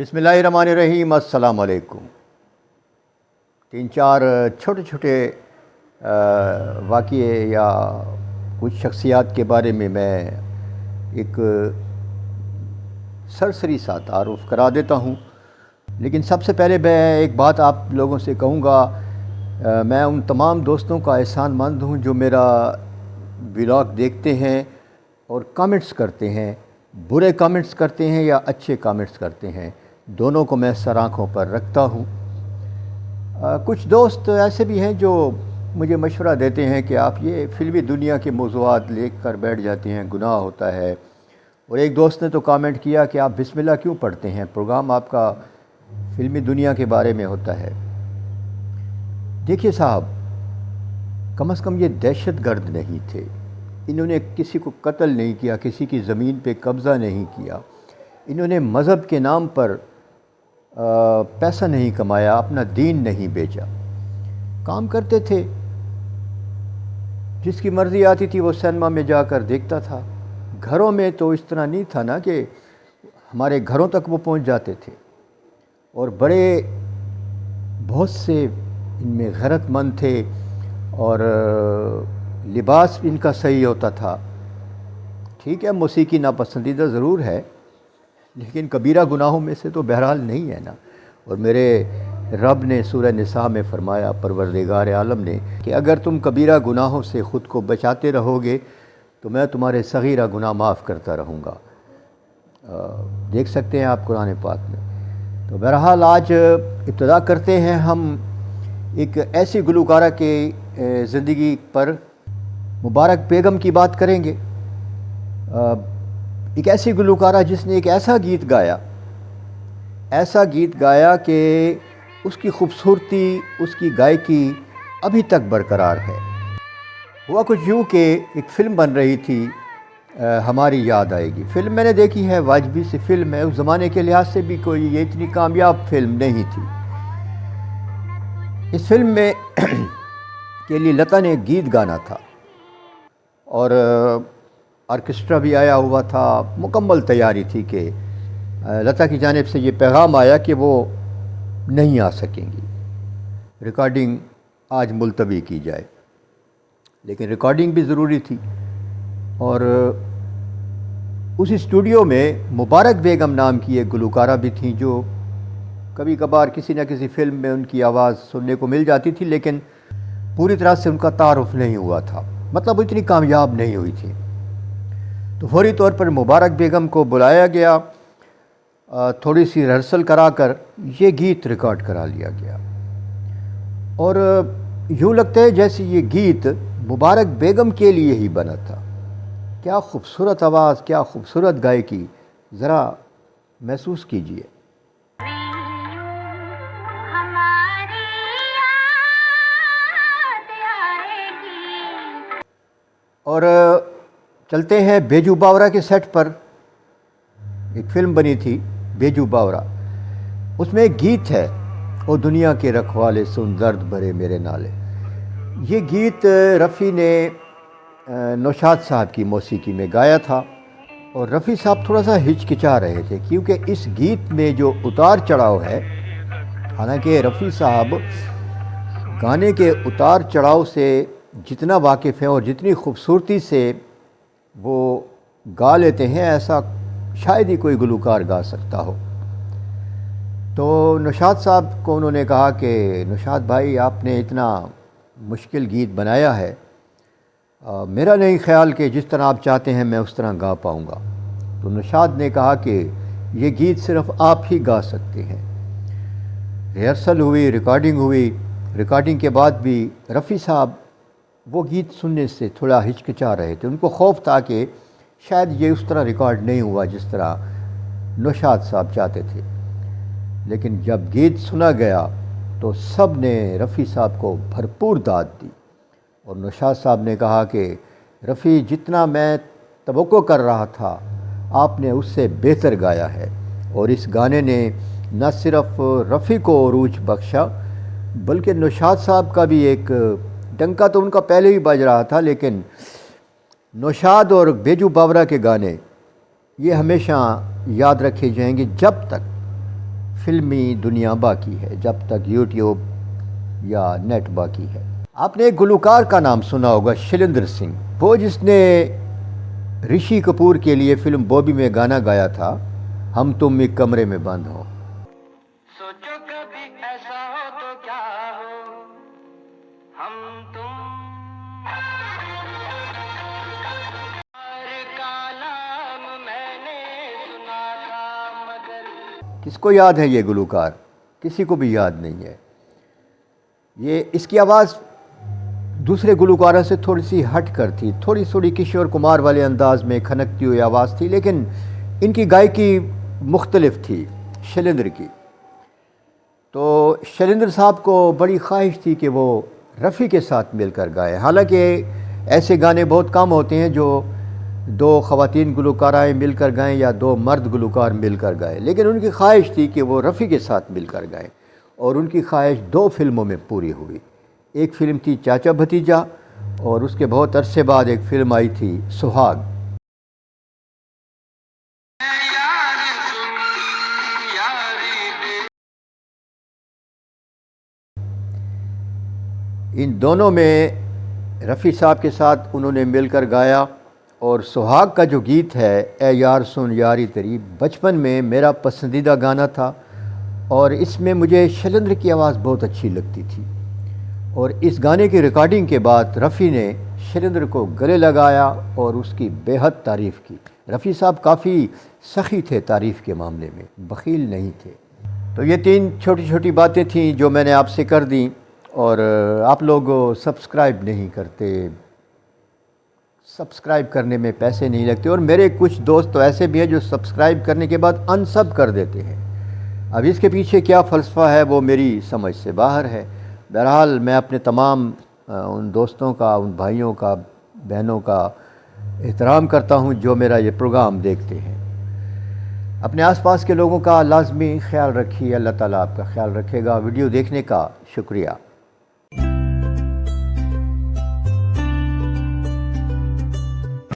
बिस्मिल्लाहिर्रहमानिर्रहीम। अस्सलाम वालेकुम। तीन चार छोटे छोटे वाक़ये या कुछ शख्सियात के बारे में मैं एक सरसरी सा तारुफ़ करा देता हूँ। लेकिन सबसे पहले मैं एक बात आप लोगों से कहूँगा, मैं उन तमाम दोस्तों का एहसानमंद हूँ जो मेरा व्लॉग देखते हैं और कमेंट्स करते हैं, बुरे कमेंट्स करते हैं या अच्छे कमेंट्स करते हैं, दोनों को मैं सर आँखों पर रखता हूँ। कुछ दोस्त ऐसे भी हैं जो मुझे मशवरा देते हैं कि आप ये फ़िल्मी दुनिया के मौज़ूआत लेकर कर बैठ जाते हैं, गुनाह होता है। और एक दोस्त ने तो कमेंट किया कि आप बिस्मिल्लाह क्यों पढ़ते हैं, प्रोग्राम आपका फ़िल्मी दुनिया के बारे में होता है। देखिए साहब, कम से कम ये दहशतगर्द नहीं थे, इन्होंने किसी को कत्ल नहीं किया, किसी की ज़मीन पे कब्ज़ा नहीं किया, इन्होंने मज़हब के नाम पर पैसा नहीं कमाया, अपना दीन नहीं बेचा, काम करते थे। जिसकी मर्ज़ी आती थी वो सिनेमा में जाकर देखता था। घरों में तो इस तरह नहीं था ना कि हमारे घरों तक वो पहुंच जाते थे। और बड़े बहुत से इनमें गैरतमंद थे और लिबास इनका सही होता था। ठीक है, मौसीकी नापसंदीदा ज़रूर है, लेकिन कबीरा गुनाहों में से तो बहरहाल नहीं है ना। और मेरे रब ने सूरह निसा में फरमाया, परवरदिगार आलम ने, कि अगर तुम कबीरा गुनाहों से ख़ुद को बचाते रहोगे तो मैं तुम्हारे सगीरा गुनाह माफ़ करता रहूँगा। देख सकते हैं आप कुरान पाक में। तो बहरहाल आज इब्तिदा करते हैं हम एक ऐसी गुलकारा के ज़िंदगी पर, मुबारक बेगम की बात करेंगे। एक ऐसी गुलकारा जिसने एक ऐसा गीत गाया कि उसकी खूबसूरती, उसकी गायकी अभी तक बरकरार है। हुआ कुछ यूँ कि एक फ़िल्म बन रही थी, हमारी याद आएगी। फ़िल्म मैंने देखी है, वाजबी सी फ़िल्म है, उस ज़माने के लिहाज से भी कोई ये इतनी कामयाब फ़िल्म नहीं थी। इस फ़िल्म में के लिए लता ने गीत गाना था और ऑर्केस्ट्रा भी आया हुआ था, मुकम्मल तैयारी थी कि लता की जानिब से ये पैगाम आया कि वो नहीं आ सकेंगी, रिकॉर्डिंग आज मुलतवी की जाए। लेकिन रिकॉर्डिंग भी ज़रूरी थी और उस स्टूडियो में मुबारक बेगम नाम की एक गुलकारा भी थी जो कभी कभार किसी न किसी फ़िल्म में उनकी आवाज़ सुनने को मिल जाती थी, लेकिन पूरी तरह से उनका तारुफ नहीं हुआ था, मतलब वो इतनी कामयाब नहीं हुई थी। तो फौरी तौर पर मुबारक बेगम को बुलाया गया, थोड़ी सी रिहर्सल कराकर ये गीत रिकॉर्ड करा लिया गया और यूँ लगता है जैसे ये गीत मुबारक बेगम के लिए ही बना था। क्या खूबसूरत आवाज़, क्या खूबसूरत गायकी, ज़रा महसूस कीजिए। और चलते हैं बेजू बावरा के सेट पर। एक फ़िल्म बनी थी बेजू बावरा, उसमें एक गीत है, ओ दुनिया के रखवाले सुन दर्द भरे मेरे नाले। ये गीत रफ़ी ने नौशाद साहब की मौसीकी में गाया था और रफ़ी साहब थोड़ा सा हिचकिचा रहे थे क्योंकि इस गीत में जो उतार चढ़ाव है, हालांकि रफ़ी साहब गाने के उतार चढ़ाव से जितना वाकिफ़ हैं और जितनी खूबसूरती से वो गा लेते हैं, ऐसा शायद ही कोई गुलकार गा सकता हो। तो नौशाद साहब को उन्होंने कहा कि नौशाद भाई, आपने इतना मुश्किल गीत बनाया है, मेरा नहीं ख्याल कि जिस तरह आप चाहते हैं मैं उस तरह गा पाऊँगा। तो नौशाद ने कहा कि ये गीत सिर्फ़ आप ही गा सकते हैं। रिहर्सल हुई, रिकॉर्डिंग हुई। रिकॉर्डिंग के बाद भी रफ़ी साहब वो गीत सुनने से थोड़ा हिचकिचा रहे थे, उनको खौफ था कि शायद ये उस तरह रिकॉर्ड नहीं हुआ जिस तरह नौशाद साहब चाहते थे। लेकिन जब गीत सुना गया तो सब ने रफ़ी साहब को भरपूर दाद दी और नौशाद साहब ने कहा कि रफ़ी, जितना मैं तवक्को कर रहा था आपने उससे बेहतर गाया है। और इस गाने ने न सिर्फ रफ़ी को उरूज बख्शा बल्कि नौशाद साहब का भी एक डंका तो उनका पहले ही बज रहा था, लेकिन नौशाद और बेजू बावरा के गाने ये हमेशा याद रखे जाएंगे जब तक فلمی دنیا باقی ہے، جب تک یوٹیوب یا نیٹ باقی ہے۔ آپ نے ایک گلوکار کا نام سنا ہوگا، شیلیندر سنگھ، وہ جس نے رشی کپور کے لیے فلم بوبی میں گانا گایا تھا، ہم تم ایک کمرے میں بند ہو۔ سوچو کبھی ایسا ہو تو کیا ہو، ہم تم ہر کلام میں نے سنا تھا مگر۔ کس کو یاد ہے یہ گلوکار؟ کسی کو بھی یاد نہیں ہے۔ اس کی آواز دوسرے گلوکاروں سے تھوڑی سی ہٹ کر تھی، تھوڑی کشور کمار والے انداز میں کھنکتی ہوئی آواز تھی، لیکن ان کی گائیکی مختلف تھی شیلیندر کی۔ تو شیلیندر صاحب کو بڑی خواہش تھی کہ وہ رفیع کے ساتھ مل کر گائے، حالانکہ ایسے گانے بہت کم ہوتے ہیں جو دو خواتین گلوکارائیں مل کر گائیں یا دو مرد گلوکار مل کر گائیں، لیکن ان کی خواہش تھی کہ وہ رفیع کے ساتھ مل کر گائیں، اور ان کی خواہش 2 فلموں میں پوری ہوئی۔ ایک فلم تھی چاچا بھتیجا، اور اس کے بہت عرصے بعد ایک فلم آئی تھی سہاگ۔ ان دونوں میں رفیع صاحب کے ساتھ انہوں نے مل کر گایا، اور سہاگ کا جو گیت ہے، اے یار سن یاری تیری، بچپن میں میرا پسندیدہ گانا تھا، اور اس میں مجھے شیلیندر کی آواز بہت اچھی لگتی تھی، اور اس گانے کی ریکارڈنگ کے بعد رفیع نے شیلیندر کو گلے لگایا اور اس کی بے حد تعریف کی۔ رفیع صاحب کافی سخی تھے تعریف کے معاملے میں، بخیل نہیں تھے۔ تو یہ 3 چھوٹی باتیں تھیں جو میں نے آپ سے کر دیں، اور آپ لوگ سبسکرائب نہیں کرتے، سبسکرائب کرنے میں پیسے نہیں لگتے، اور میرے کچھ دوست تو ایسے بھی ہیں جو سبسکرائب کرنے کے بعد انسب کر دیتے ہیں۔ اب اس کے پیچھے کیا فلسفہ ہے وہ میری سمجھ سے باہر ہے۔ بہرحال میں اپنے تمام ان دوستوں کا، ان بھائیوں کا، بہنوں کا احترام کرتا ہوں جو میرا یہ پروگرام دیکھتے ہیں۔ اپنے آس پاس کے لوگوں کا لازمی خیال رکھیے، اللہ تعالیٰ آپ کا خیال رکھے گا۔ ویڈیو دیکھنے کا شکریہ۔